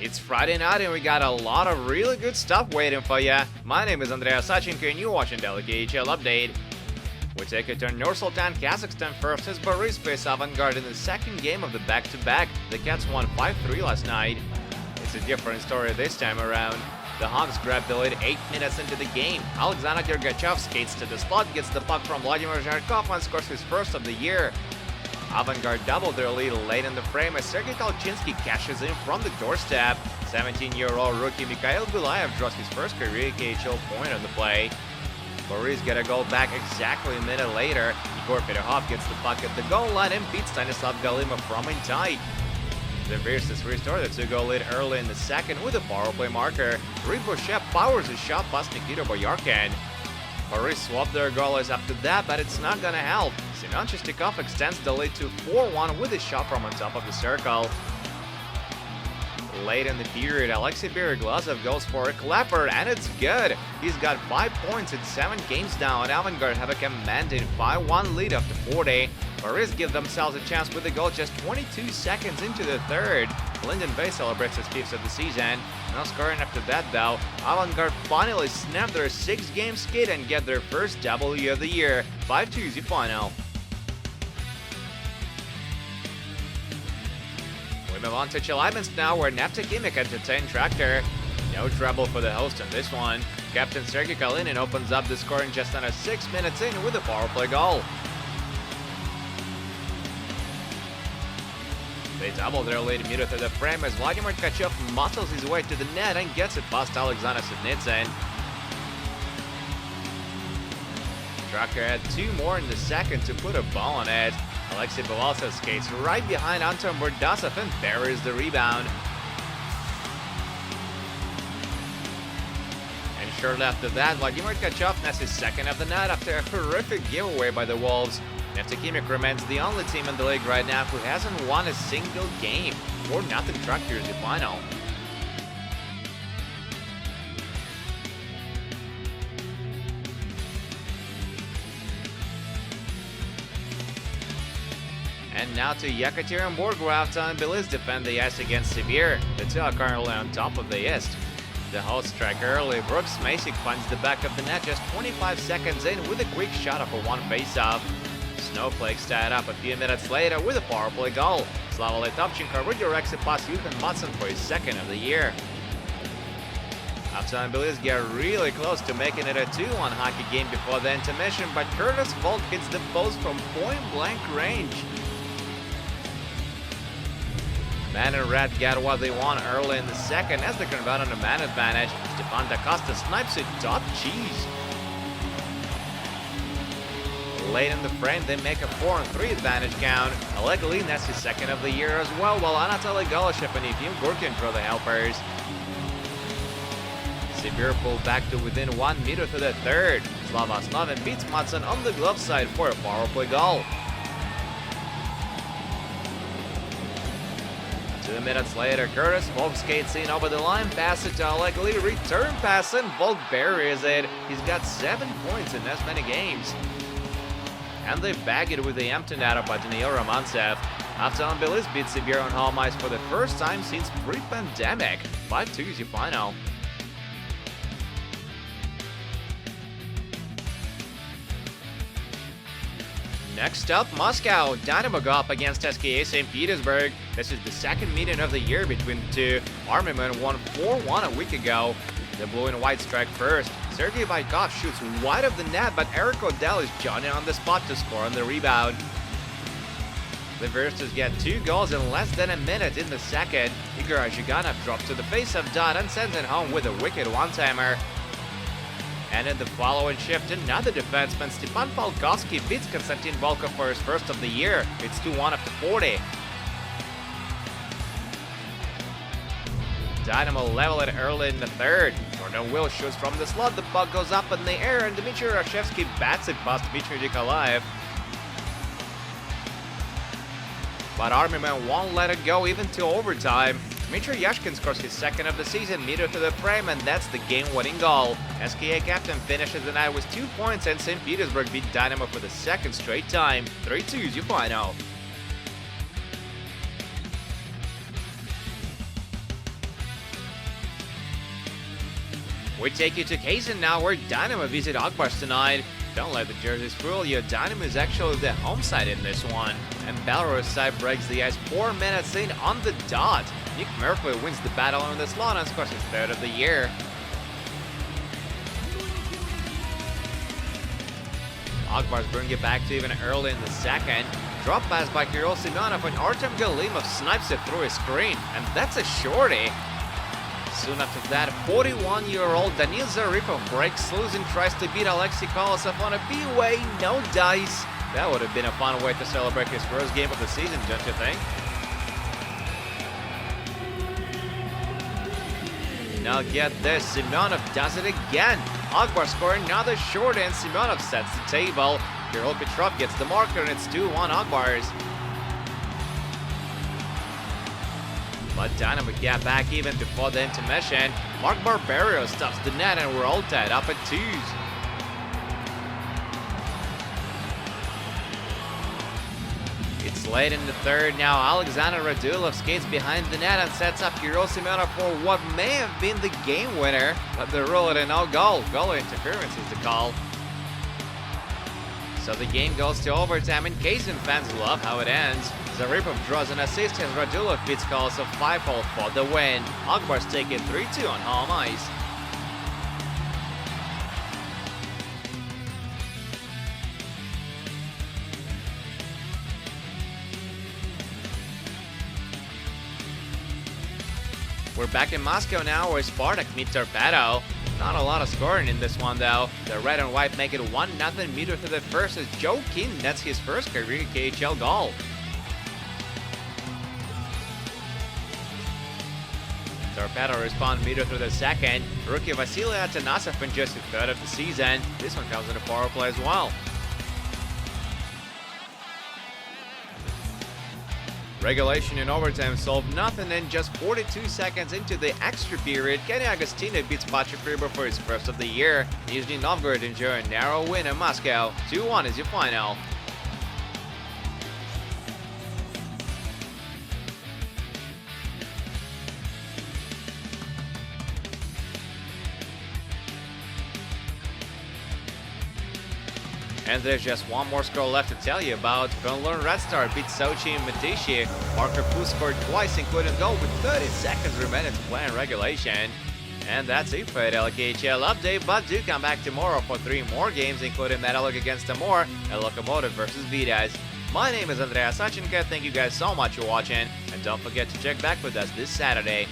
It's Friday night and we got a lot of really good stuff waiting for ya. My name is Andrea Sachenko and you're watching Daily KHL Update. We take it to Nur-Sultan, Kazakhstan first as Boris face Avangard in the second game of the back-to-back. The Cats won 5-3 last night. It's a different story this time around. The Hawks grabbed the lead 8 minutes into the game. Alexander Gergachev skates to the slot, gets the puck from Vladimir Zharkov and scores his first of the year. Avangard doubled their lead late in the frame as Sergei Kalchinsky cashes in from the doorstep. 17-year-old rookie Mikhail Gulayev draws his first career KHL point on the play. Boris get a goal back exactly a minute later. Igor Peterhov gets the puck at the goal line and beats Stanislav Galima from in tight. The Virstas restore the 2-goal lead early in the second with a power play marker. Riboshev powers a shot past Nikita Boyarkin. Boris swapped their goalies after that, but it's not gonna help. Semyon Chestikov extends the lead to 4-1 with a shot from on top of the circle. Late in the period, Alexei Bereglazov goes for a clapper, and it's good. He's got 5 points in 7 games now, and Avangard have a commanding 5-1 lead after 40. Boris give themselves a chance with the goal just 22 seconds into the third. Lyndon Bay celebrates his 5th of the season. No scoring after that though. Avangard finally snapped their 6-game skid and get their first W of the year. 5-2 easy final. We move on to Chelyabinsk now, where Neftekhimik entertained Tractor. No trouble for the host on this one. Captain Sergei Kalinin opens up the scoring just under 6 minutes in with a power play goal. They double their lead immediately to the frame as Vladimir Tkachev muscles his way to the net and gets it past Alexander Sudnitsyn. Tractor had 2 more in the second to put a ball on it. Alexei Bevalsov skates right behind Anton Bordasov and buries the rebound. And shortly after that, Vladimir Tkachev nets his second of the night after a horrific giveaway by the Wolves. Neftekhimik remains the only team in the league right now who hasn't won a single game. 4-0 Tractor in the final. And now to Yekaterinburg, where Avton and Belize defend the ice against Sibir. The two are currently on top of the East. The hosts strike early. Brooks Masik finds the back of the net just 25 seconds in with a quick shot off a one face-off. Snowflakes tied up a few minutes later with a power play goal. Slava Letopchenko redirects it past Yuhan Matson for his second of the year. Avton and Belize get really close to making it a 2-1 hockey game before the intermission, but Curtis Volk hits the post from point-blank range. Man and Red got what they want early in the second as they convert on a man advantage. Stefan Da Costa snipes it top cheese. Late in the frame, they make a 4-3 advantage count. Oleg Lee nets his second of the year as well, while Anatoly Goloshev and Evgeny Gurkin throw the helpers. Sibir pulled back to within 1 meter to the third. Slava Snovin beats Matson on the glove side for a power play goal. 2 minutes later, Curtis Volk skates in over the line, pass it to Oleg Lee, return pass, and Volk buries it. He's got 7 points in as many games. And they bag it with the empty netter by Daniil Romantsev. Avton Belize beats Sibir on home ice for the first time since pre-pandemic. 5-2 easy final. Next up, Moscow. Dynamo go up against SKA St. Petersburg. This is the second meeting of the year between the two. Armymen won 4-1 a week ago. The blue and white strike first. Sergei Vaikov shoots wide of the net, but Eric Odell is joining on the spot to score on the rebound. The Virstas get 2 goals in less than a minute in the second. Igor Zhiganov drops to the face-off dot and sends it home with a wicked one-timer. And in the following shift, another defenseman, Stepan Falkovsky, beats Konstantin Volkov for his first of the year. It's 2-1 after 40. Dynamo level it early in the third. Jordan Will shoots from the slot, the puck goes up in the air, and Dmitry Rashevsky bats it past Dmitry Nikolaev. But Armymen won't let it go even to overtime. Dmitry Yashkin scores his second of the season, meter to the frame, and that's the game-winning goal. SKA captain finishes the night with 2 points, and St. Petersburg beat Dynamo for the second straight time. 3-2 is your final. We take you to Kazan now, where Dynamo visit Akbars tonight. Don't let the jerseys fool you, Dynamo is actually the home side in this one. And Belarus side breaks the ice 4 minutes in on the dot. Nick Merkley wins the battle on the slot and scores his third of the year. Akbars bring it back to even early in the second. Drop pass by Kirill Semyonov and Artem Galimov snipes it through his screen, and that's a shorty. Soon after that, 41-year-old Danil Zaripov breaks loose and tries to beat Alexei Kolosov on a B-way, no dice. That would have been a fun way to celebrate his first game of the season, don't you think? Now get this, Semyonov does it again. Akbar score another short and Semyonov sets the table. Kirill Petrov gets the marker and it's 2-1 Akbars. But Dynamo get back even before the intermission. Mark Barbario stops the net and we're all tied up at 2s. It's late in the third now. Alexander Radulov skates behind the net and sets up Kirill Semyonov for what may have been the game winner, but they rule it a no goal. Goal interference is the call. So the game goes to overtime and Kazan fans love how it ends. Zaripov draws an assist and Radulov beats Kolosov 5-0 for the win. Akbars take it 3-2 on home ice. We're back in Moscow now, where Spartak meet Torpedo. Not a lot of scoring in this one though. The red and white make it 1-0 midway through the first as Joe King nets his first career KHL goal. Torpedo respond midway through the second. Rookie Vasily Atanasov enjoys his third of the season. This one comes in a power play as well. Regulation and overtime solved nothing, and just 42 seconds into the extra period, Kenny Agostino beats Patrick Fribourg for his first of the year. Nizhny Novgorod enjoy a narrow win in Moscow. 2-1 is your final. And there's just one more score left to tell you about. Finland Red Star beat Sochi and Medici. Marker Pu scored twice and couldn't go with 30 seconds remaining to play in regulation. And that's it for the KHL update, but do come back tomorrow for 3 more games, including Metalurg against Amur and Lokomotiv versus Vidas. My name is Andrea Sachenko. Thank you guys so much for watching, and don't forget to check back with us this Saturday.